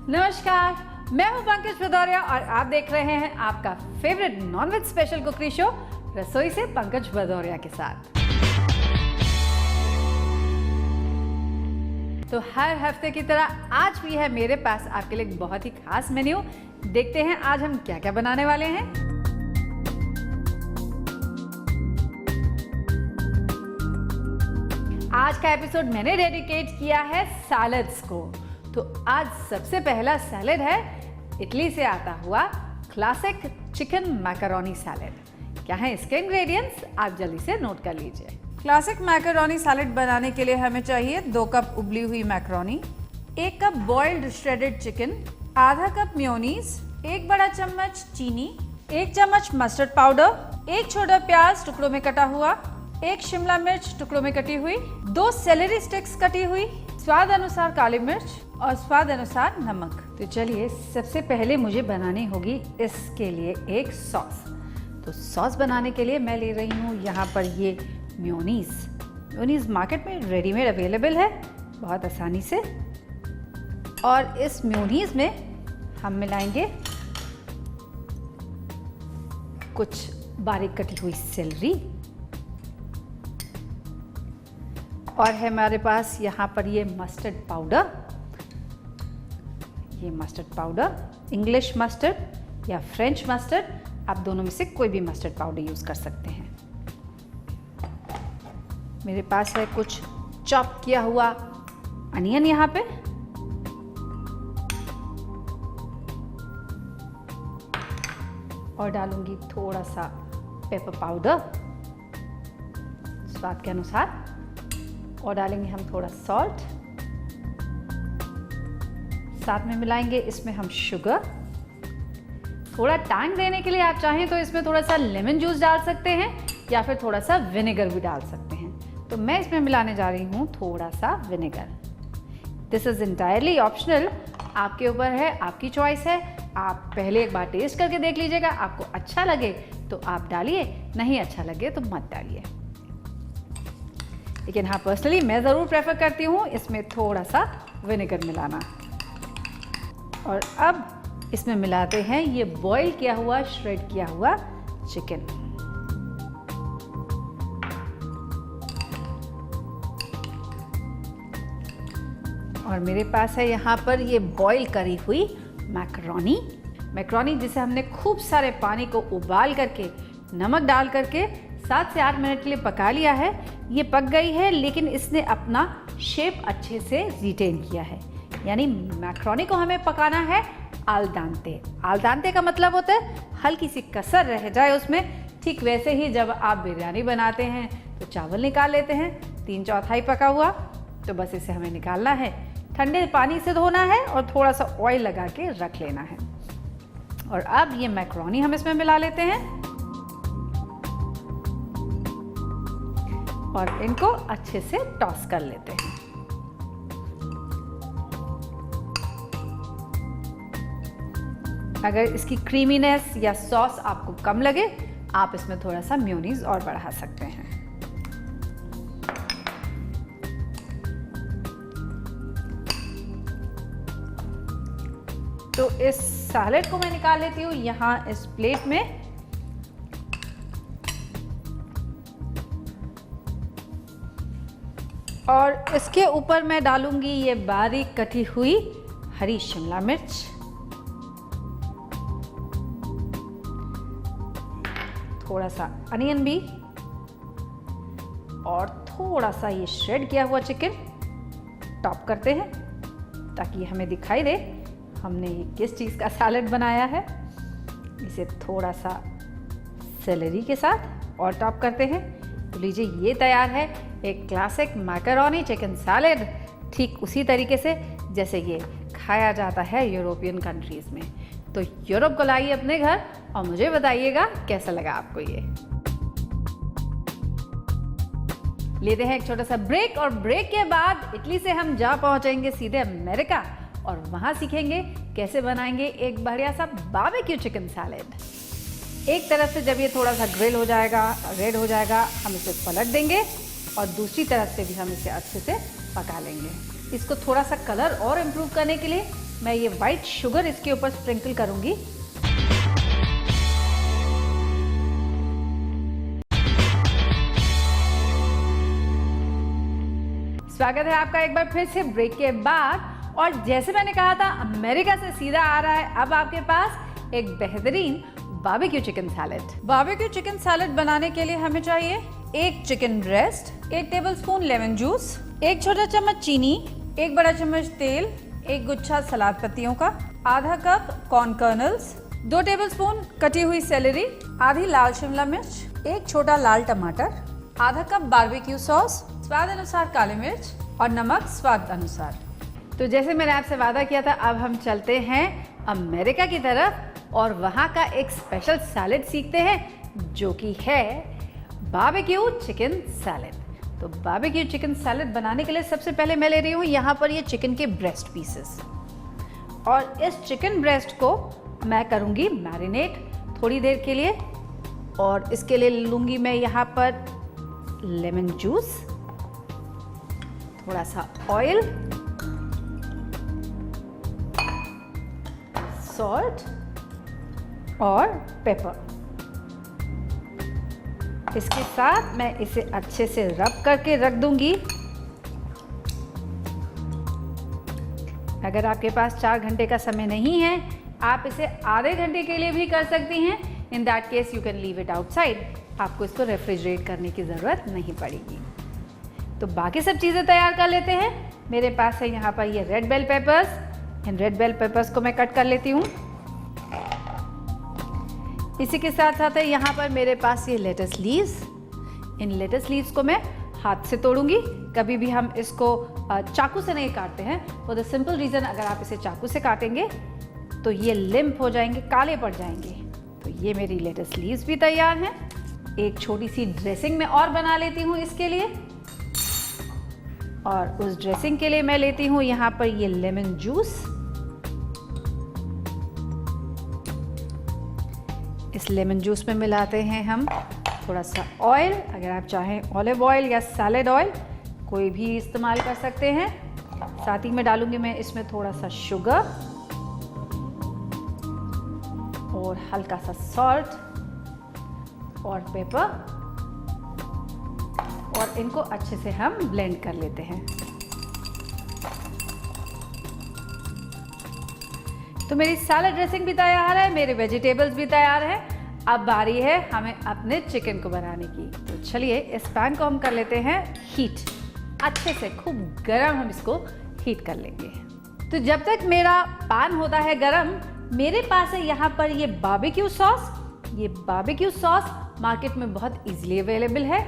नमस्कार, मैं हूं पंकज भदौरिया और आप देख रहे हैं आपका फेवरेट नॉनवेज स्पेशल कुकरी शो रसोई से पंकज भदौरिया के साथ। तो हर हफ्ते की तरह आज भी है मेरे पास आपके लिए एक बहुत ही खास मेन्यू। देखते हैं आज हम क्या क्या बनाने वाले हैं। आज का एपिसोड मैंने डेडिकेट किया है सैलड्स को। तो आज सबसे पहला सैलेड है इटली से आता हुआ क्लासिक चिकन मैकरोनी सैलेड। क्या है इसके इंग्रेडिएंट्स, आप जल्दी से नोट कर लीजिए। क्लासिक मैकरोनी सैलेड बनाने के लिए हमें चाहिए 2 कप उबली हुई macaroni, 1 cup boiled shredded chicken, आधा कप मेयोनीज, 1 बड़ा चम्मच चीनी, 1 चम्मच मस्टर्ड पाउडर, 1 छोटा प्याज टुकड़ों में कटा हुआ, 1 शिमला मिर्च टुकड़ों में कटी हुई, 2 सेलेरी स्टिक्स कटी हुई, स्वाद अनुसार काली मिर्च और स्वाद अनुसार नमक। तो चलिए सबसे पहले मुझे बनानी होगी इसके लिए एक सॉस। तो सॉस बनाने के लिए मैं ले रही हूँ यहाँ पर ये मेयोनीज मार्केट में रेडीमेड अवेलेबल है बहुत आसानी से। और इस मेयोनीज में हम मिलाएंगे कुछ बारीक कटी हुई सेलरी और है हमारे पास यहाँ पर ये मस्टर्ड पाउडर। ये मस्टर्ड पाउडर इंग्लिश मस्टर्ड या फ्रेंच मस्टर्ड, आप दोनों में से कोई भी मस्टर्ड पाउडर यूज़ कर सकते हैं। मेरे पास है कुछ चॉप किया हुआ अनियन यहाँ पे, और डालूंगी थोड़ा सा पेपर पाउडर स्वाद के अनुसार, और डालेंगे हम थोड़ा सॉल्ट। साथ में मिलाएंगे इसमें हम शुगर। थोड़ा टैंग देने के लिए आप चाहें तो इसमें थोड़ा सा लेमन जूस डाल सकते हैं या फिर थोड़ा सा विनेगर भी डाल सकते हैं। तो मैं इसमें मिलाने जा रही हूँ थोड़ा सा vinegar. This is entirely optional, आपके ऊपर है, आपकी चॉइस है। आप पहले एक बार टेस्ट करके देख लीजिएगा, आपको अच्छा लगे तो आप डालिए, नहीं अच्छा लगे तो मत डालिए। लेकिन हाँ, पर्सनली मैं ज़रूर प्रेफर करती हूँ इसमें थोड़ा सा विनेगर मिलाना। और अब इसमें मिलाते हैं ये बॉईल किया हुआ, श्रेड किया हुआ चिकन। और मेरे पास है यहाँ पर ये बॉईल करी हुई मैकरोनी जिसे हमने खूब सारे पानी को उबाल करके नमक डाल करके 7 से 8 मिनट के लिए पका लिया है। ये पक गई है, लेकिन इसने अपना शेप अच्छे से रिटेन किया है। यानी मैकरोनी को हमें पकाना है आल दांते। आल दांते का मतलब होता है हल्की सी कसर रह जाए उसमें। ठीक वैसे ही जब आप बिरयानी बनाते हैं तो चावल निकाल लेते हैं 3/4 पका हुआ, तो बस इसे हमें निकालना है, ठंडे पानी से धोना है और थोड़ा सा ऑयल लगा के रख लेना है। और अब ये मैकरोनी हम इसमें मिला लेते हैं और इनको अच्छे से टॉस कर लेते हैं। अगर इसकी क्रीमीनेस या सॉस आपको कम लगे, आप इसमें थोड़ा सा मेयोनीज और बढ़ा सकते हैं। तो इस सैलेड को मैं निकाल लेती हूँ यहाँ इस प्लेट में। और इसके ऊपर मैं डालूंगी ये बारीक कटी हुई हरी शिमला मिर्च, थोड़ा सा अनियन भी, और थोड़ा सा ये श्रेड किया हुआ चिकन टॉप करते हैं ताकि हमें दिखाई दे हमने ये किस चीज़ का सैलेड बनाया है। इसे थोड़ा सा सेलेरी के साथ और टॉप करते हैं। तो लीजिए, ये तैयार है एक क्लासिक मैकरोनी चिकन सैलेड, ठीक उसी तरीके से जैसे ये खाया जाता है यूरोपियन कंट्रीज़ में। तो यूरोप को लाइए अपने घर और मुझे बताइएगा कैसा लगा आपको ये। लेते हैं एक छोटा सा ब्रेक, और ब्रेक के बाद इटली से हम जा पहुंचेंगे सीधे अमेरिका और वहां सीखेंगे कैसे बनाएंगे एक बढ़िया सा बारबेक्यू चिकन सैलेड। एक तरफ से जब ये थोड़ा सा ग्रिल हो जाएगा, रेड हो जाएगा, हम इसे पलट देंगे और दूसरी तरफ से भी हम इसे अच्छे से पका लेंगे। इसको थोड़ा सा कलर और इम्प्रूव करने के लिए मैं ये वाइट शुगर इसके ऊपर स्प्रिंकल करूंगी। स्वागत है आपका एक बार फिर से ब्रेक के बाद। और जैसे मैंने कहा था, अमेरिका से सीधा आ रहा है अब आपके पास एक बेहतरीन barbecue chicken salad. Barbecue chicken salad बनाने के लिए हमें चाहिए एक chicken breast, 1 tablespoon lemon juice, 1 छोटा चम्मच चीनी, 1 बड़ा चम्मच तेल, 1 गुच्छा सलाद पत्तियों का, आधा कप कॉर्न कर्नल्स, 2 टेबलस्पून कटी हुई सेलेरी, आधी लाल शिमला मिर्च, 1 छोटा लाल टमाटर, आधा कप बारबेक्यू सॉस, स्वाद अनुसार काली मिर्च और नमक स्वाद अनुसार। तो जैसे मैंने आपसे वादा किया था, अब हम चलते हैं अमेरिका की तरफ और वहाँ का एक स्पेशल सैलेड सीखते हैं जो कि है बारबेक्यू चिकन सैलेड। तो बारबेक्यू चिकन सैलेड बनाने के लिए सबसे पहले मैं ले रही हूँ यहाँ पर ये चिकन के ब्रेस्ट पीसेस, और इस चिकन ब्रेस्ट को मैं करूँगी मैरिनेट थोड़ी देर के लिए। और इसके लिए लूँगी मैं यहाँ पर लेमन जूस, थोड़ा सा ऑयल, सॉल्ट और पेपर। इसके साथ मैं इसे अच्छे से रब करके रख दूंगी। अगर आपके पास 4 घंटे का समय नहीं है, आप इसे आधे घंटे के लिए भी कर सकती हैं। In that case you can leave it outside. आपको इसको रेफ्रिजरेट करने की ज़रूरत नहीं पड़ेगी। तो बाकी सब चीज़ें तैयार कर लेते हैं। मेरे पास है यहाँ पर ये रेड बेल पेपर्स। इन रेड बेल पेपर्स को मैं कट कर लेती हूँ। इसी के साथ साथ है यहाँ पर मेरे पास ये लेटस लीव्स। इन लेटस लीव्स को मैं हाथ से तोड़ूंगी। कभी भी हम इसको चाकू से नहीं काटते हैं, फॉर द सिंपल रीज़न, अगर आप इसे चाकू से काटेंगे तो ये लिम्प हो जाएंगे, काले पड़ जाएंगे। तो ये मेरी लेटस लीव्स भी तैयार हैं। एक छोटी सी ड्रेसिंग मैं और बना लेती हूँ इसके लिए, और उस ड्रेसिंग के लिए मैं लेती हूँ यहाँ पर ये लेमन जूस। इस लेमन जूस में मिलाते हैं हम थोड़ा सा ऑयल। अगर आप चाहें ऑलिव ऑयल या सैलेड ऑयल कोई भी इस्तेमाल कर सकते हैं। साथ ही में डालूंगी मैं इसमें थोड़ा सा शुगर और हल्का सा सॉल्ट और पेपर, और इनको अच्छे से हम ब्लेंड कर लेते हैं। तो मेरी सैलेड ड्रेसिंग भी तैयार है, मेरे वेजिटेबल्स भी तैयार हैं। अब बारी है हमें अपने चिकन को बनाने की। तो चलिए इस पैन को हम कर लेते हैं हीट। अच्छे से खूब गरम हम इसको हीट कर लेंगे। तो जब तक मेरा पैन होता है गरम, मेरे पास है यहाँ पर ये बारबेक्यू सॉस। ये बारबेक्यू सॉस मार्केट में बहुत इजीली अवेलेबल है।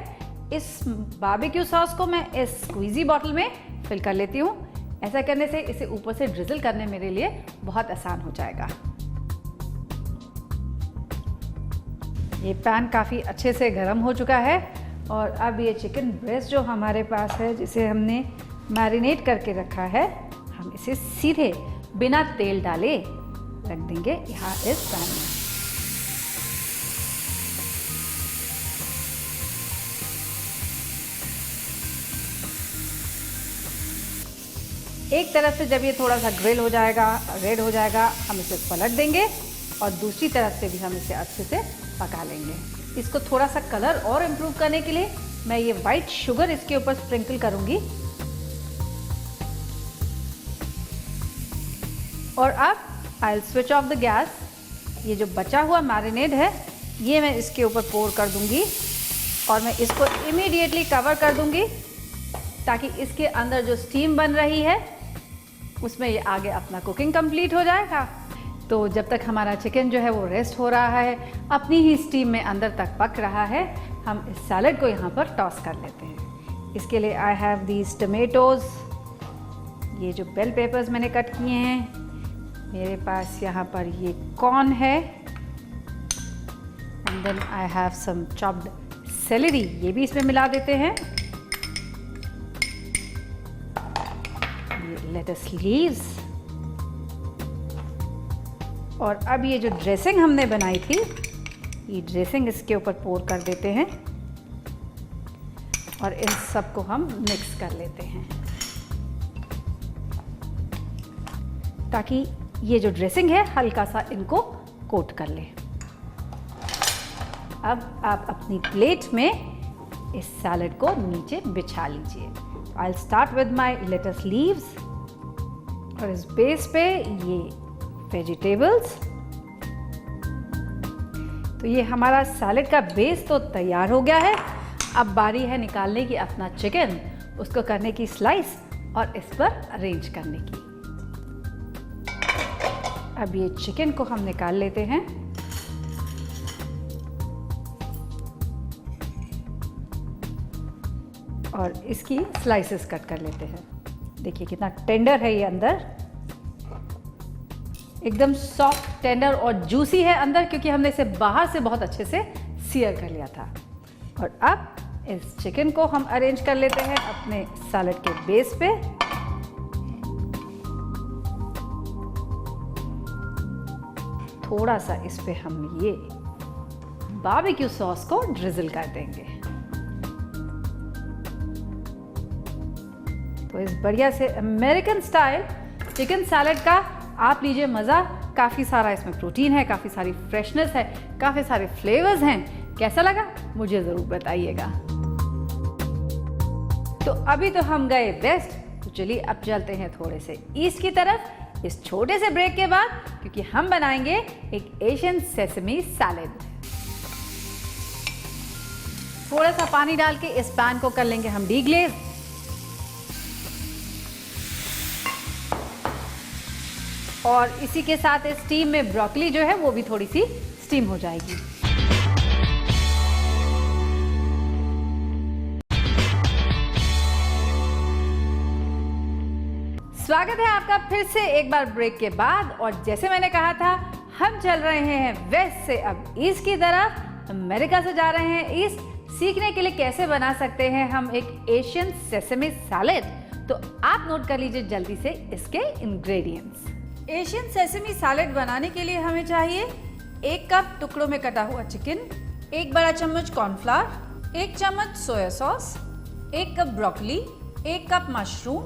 इस बारबेक्यू सॉस को मैं इस स्क्वीजी बॉटल में फिल कर लेती हूँ। ऐसा करने से इसे ऊपर से ड्रिजल करने मेरे लिए बहुत आसान हो जाएगा। ये पैन काफ़ी अच्छे से गर्म हो चुका है, और अब ये चिकन ब्रेस्ट जो हमारे पास है, जिसे हमने मैरिनेट करके रखा है, हम इसे सीधे बिना तेल डाले रख देंगे यहाँ इस पैन में। एक तरफ से जब ये थोड़ा सा ग्रिल हो जाएगा, रेड हो जाएगा, हम इसे पलट देंगे और दूसरी तरफ से भी हम इसे अच्छे से पका लेंगे। इसको थोड़ा सा कलर और इम्प्रूव करने के लिए मैं ये वाइट शुगर इसके ऊपर स्प्रिंकल करूंगी। और अब I will switch off the gas. ये जो बचा हुआ मैरिनेड है ये मैं इसके ऊपर पोर कर दूंगी, और मैं इसको इमीडिएटली कवर कर दूंगी ताकि इसके अंदर जो स्टीम बन रही है उसमें ये आगे अपना कुकिंग कंप्लीट हो जाएगा। तो जब तक हमारा चिकन जो है वो रेस्ट हो रहा है, अपनी ही स्टीम में अंदर तक पक रहा है, हम इस सैलेड को यहाँ पर टॉस कर लेते हैं। इसके लिए आई हैव दीज टमेटोज़। ये जो बेल पेपर्स मैंने कट किए हैं, मेरे पास यहाँ पर ये कॉर्न है, and then I have some chopped celery, ये भी इसमें मिला देते हैं। ये लेटस लीव्स, और अब ये जो ड्रेसिंग हमने बनाई थी, ये ड्रेसिंग इसके ऊपर पोर कर देते हैं, और इन सबको हम मिक्स कर लेते हैं। ताकि ये जो ड्रेसिंग है हल्का सा इनको कोट कर ले। अब आप अपनी प्लेट में इस सैलेड को नीचे बिछा लीजिए। I will start with my lettuce leaves और इस बेस पे ये वेजिटेबल्स। तो ये हमारा सैलेड का बेस तो तैयार हो गया है। अब बारी है निकालने की अपना चिकन, उसको करने की स्लाइस और इस पर अरेंज करने की। अब ये चिकन को हम निकाल लेते हैं। और इसकी स्लाइसेस कट कर लेते हैं। देखिए कितना टेंडर है ये अंदर, एकदम सॉफ्ट टेंडर और जूसी है अंदर, क्योंकि हमने इसे बाहर से बहुत अच्छे से सीयर कर लिया था। और अब इस चिकन को हम अरेंज कर लेते हैं अपने सैलेड के बेस पे। थोड़ा सा इस पे हम ये बारबेक्यू सॉस को ड्रिजल कर देंगे। तो इस बढ़िया से अमेरिकन स्टाइल चिकन सैलेड का आप लीजिए मज़ा। काफ़ी सारा इसमें प्रोटीन है, काफ़ी सारी फ्रेशनेस है, काफ़ी सारे फ्लेवर्स हैं। कैसा लगा मुझे ज़रूर बताइएगा। तो अभी तो हम गए वेस्ट, तो चलिए अब चलते हैं थोड़े से ईस्ट की तरफ इस छोटे से ब्रेक के बाद, क्योंकि हम बनाएंगे एक एशियन सेसमी सैलेड। थोड़ा सा पानी डाल के इस पैन को कर लेंगे हम डीग्लेज। और इसी के साथ इस स्टीम में ब्रोकली जो है वो भी थोड़ी सी स्टीम हो जाएगी। स्वागत है आपका फिर से एक बार ब्रेक के बाद। और जैसे मैंने कहा था हम चल रहे हैं वेस्ट से अब ईस्ट की तरफ। अमेरिका से जा रहे हैं ईस्ट, सीखने के लिए कैसे बना सकते हैं हम एक एशियन सेसमी सैलेड। तो आप नोट कर लीजिए जल्दी से इसके इंग्रेडिएंट्स। एशियन सेसमी सैलेड बनाने के लिए हमें चाहिए 1 कप टुकड़ों में कटा हुआ चिकन, 1 बड़ा चम्मच कॉर्नफ्लावर, 1 चम्मच soya sauce, 1 cup broccoli, 1 cup mushroom,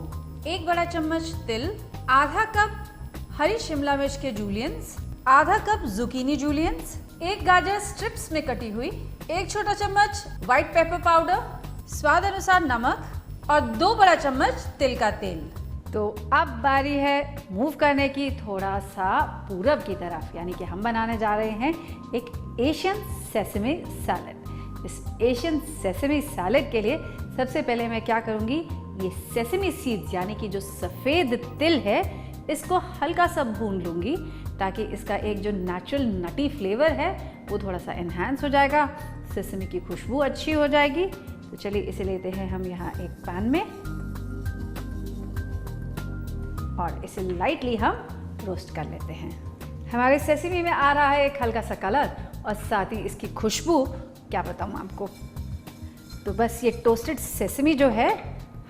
1 बड़ा चम्मच तिल, आधा कप हरी शिमला मिर्च के जूलियंस, आधा कप जुकीनी जूलियंस, 1 गाजर स्ट्रिप्स में कटी हुई, 1 छोटा चम्मच व्हाइट पेपर पाउडर, स्वाद अनुसार नमक और 2 बड़ा चम्मच तिल का तेल। तो अब बारी है मूव करने की थोड़ा सा पूरब की तरफ, यानी कि हम बनाने जा रहे हैं एक एशियन सेसमी सैलेड। इस एशियन सेसमी सैलेड के लिए सबसे पहले मैं क्या करूँगी, ये सेसमी सीड्स यानी कि जो सफ़ेद तिल है इसको हल्का सा भून लूँगी, ताकि इसका एक जो नेचुरल नटी फ्लेवर है वो थोड़ा सा एनहांस हो जाएगा, सेसमी की खुशबू अच्छी हो जाएगी। तो चलिए इसे लेते हैं हम यहाँ एक पैन में और इसे लाइटली हम रोस्ट कर लेते हैं। हमारे सेसमी में आ रहा है एक हल्का सा कलर और साथ ही इसकी खुशबू क्या बताऊँ आपको। तो बस ये टोस्टेड सेसमी जो है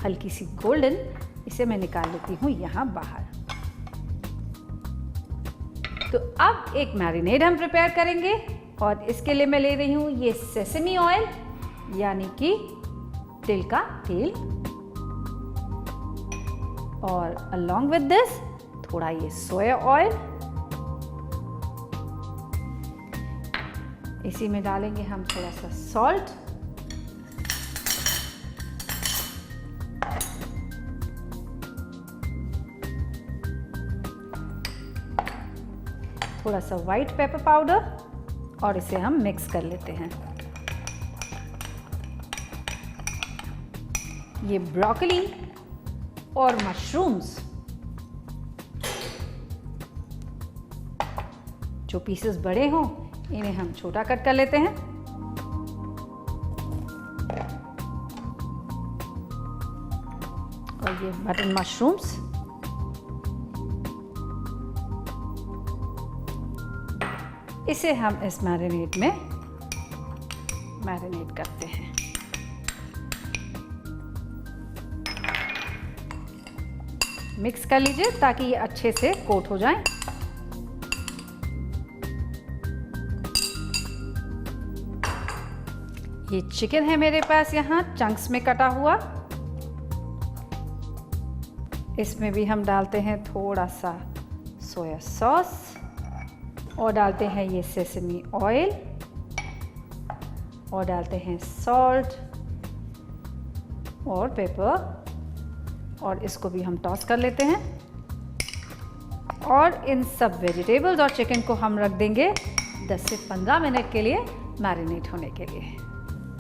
हल्की सी गोल्डन, इसे मैं निकाल लेती हूँ यहाँ बाहर। तो अब एक मैरिनेड हम प्रिपेयर करेंगे और इसके लिए मैं ले रही हूँ ये सेसमी ऑयल यानी कि तिल का तेल, और अलोंग विद दिस थोड़ा ये सोया ऑयल। इसी में डालेंगे हम थोड़ा सा सॉल्ट, थोड़ा सा व्हाइट पेपर पाउडर और इसे हम मिक्स कर लेते हैं। ये ब्रोकली और मशरूम्स जो पीसेस बड़े हों इन्हें हम छोटा कट कर लेते हैं। और ये बटन मशरूम्स, इसे हम इस मैरिनेट में मैरिनेट करते हैं। मिक्स कर लीजिए ताकि ये अच्छे से कोट हो जाए। ये चिकन है मेरे पास यहाँ चंक्स में कटा हुआ, इसमें भी हम डालते हैं थोड़ा सा सोया सॉस और डालते हैं ये सेसमी ऑयल और डालते हैं सॉल्ट और पेपर और इसको भी हम टॉस कर लेते हैं। और इन सब वेजिटेबल्स और चिकन को हम रख देंगे 10 से 15 मिनट के लिए मैरिनेट होने के लिए।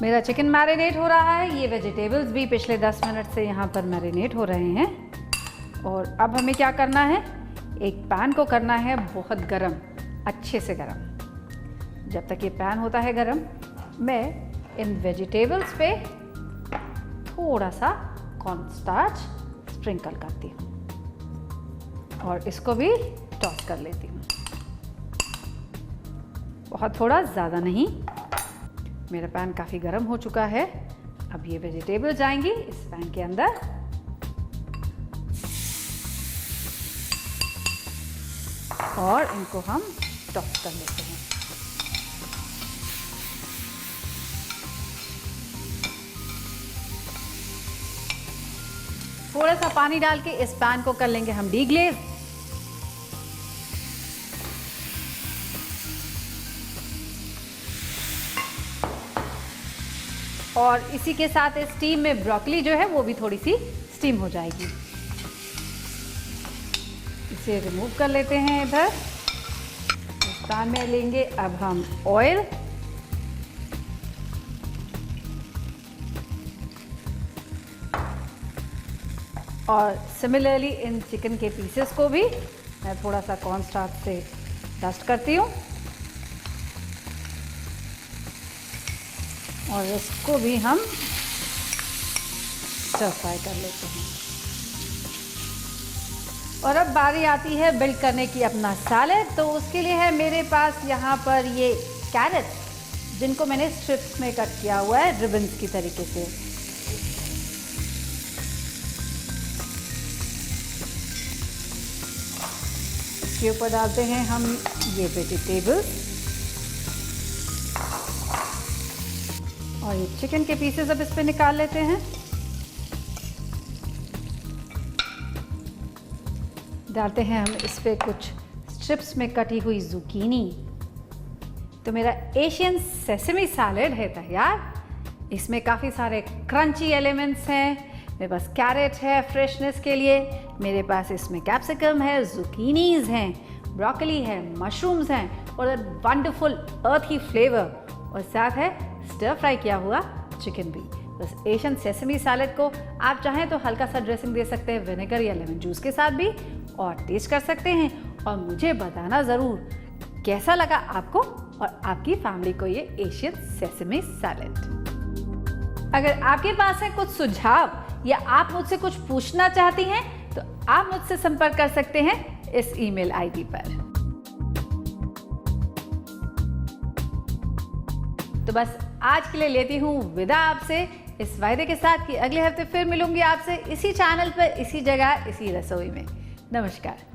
मेरा चिकन मैरिनेट हो रहा है, ये वेजिटेबल्स भी पिछले 10 मिनट से यहाँ पर मैरिनेट हो रहे हैं। और अब हमें क्या करना है, एक पैन को करना है बहुत गरम, अच्छे से गरम। जब तक ये पैन होता है गरम, मैं इन वेजिटेबल्स पे थोड़ा सा कॉर्नस्टार्च स्प्रिंकल करती हूँ और इसको भी टॉस कर लेती हूँ। बहुत थोड़ा, ज़्यादा नहीं। मेरा पैन काफ़ी गर्म हो चुका है। अब ये वेजिटेबल जाएंगी इस पैन के अंदर और इनको हम टॉस कर लेते हैं। थोड़ा सा पानी डाल के इस पैन को कर लेंगे हम डीग्लेज। और इसी के साथ इस स्टीम में ब्रोकली जो है वो भी थोड़ी सी स्टीम हो जाएगी। इसे रिमूव कर लेते हैं इधर। इस पैन में लेंगे अब हम ऑयल और सिमिलरली इन चिकन के पीसेस को भी मैं थोड़ा सा कॉर्नस्टार्च से डस्ट करती हूँ और इसको भी हम स्टर फ्राई कर लेते हैं। और अब बारी आती है बिल्ड करने की अपना सैलेड। तो उसके लिए है मेरे पास यहाँ पर ये कैरेट, जिनको मैंने स्ट्रिप्स में कट किया हुआ है रिबन्स की तरीके से। इसके ऊपर डालते हैं हम ये वेजिटेबल्स और ये चिकन के पीसेस अब इस पे निकाल लेते हैं। डालते हैं हम इस पे कुछ स्ट्रिप्स में कटी हुई जुकीनी। तो मेरा एशियन सेसमी सैलेड है तैयार। इसमें काफ़ी सारे क्रंची एलिमेंट्स हैं। मेरे पास कैरेट है फ्रेशनेस के लिए, मेरे पास इसमें कैप्सिकम है, जुकीनीज हैं, ब्रोकली है, मशरूम्स हैं और वंडरफुल अर्थी फ्लेवर और साथ है स्टर फ्राई किया हुआ चिकन भी। बस एशियन सेसमी सैलेड को आप चाहें तो हल्का सा ड्रेसिंग दे सकते हैं विनेगर या लेमन जूस के साथ भी और टेस्ट कर सकते हैं। और मुझे बताना ज़रूर कैसा लगा आपको और आपकी फैमिली को ये एशियन सेसमी सैलेड। अगर आपके पास है कुछ सुझाव या आप मुझसे कुछ पूछना चाहती हैं तो आप मुझसे संपर्क कर सकते हैं इस ईमेल आईडी पर। तो बस आज के लिए लेती हूँ विदा आपसे, इस वायदे के साथ कि अगले हफ्ते फिर मिलूंगी आपसे इसी चैनल पर, इसी जगह, इसी रसोई में। नमस्कार।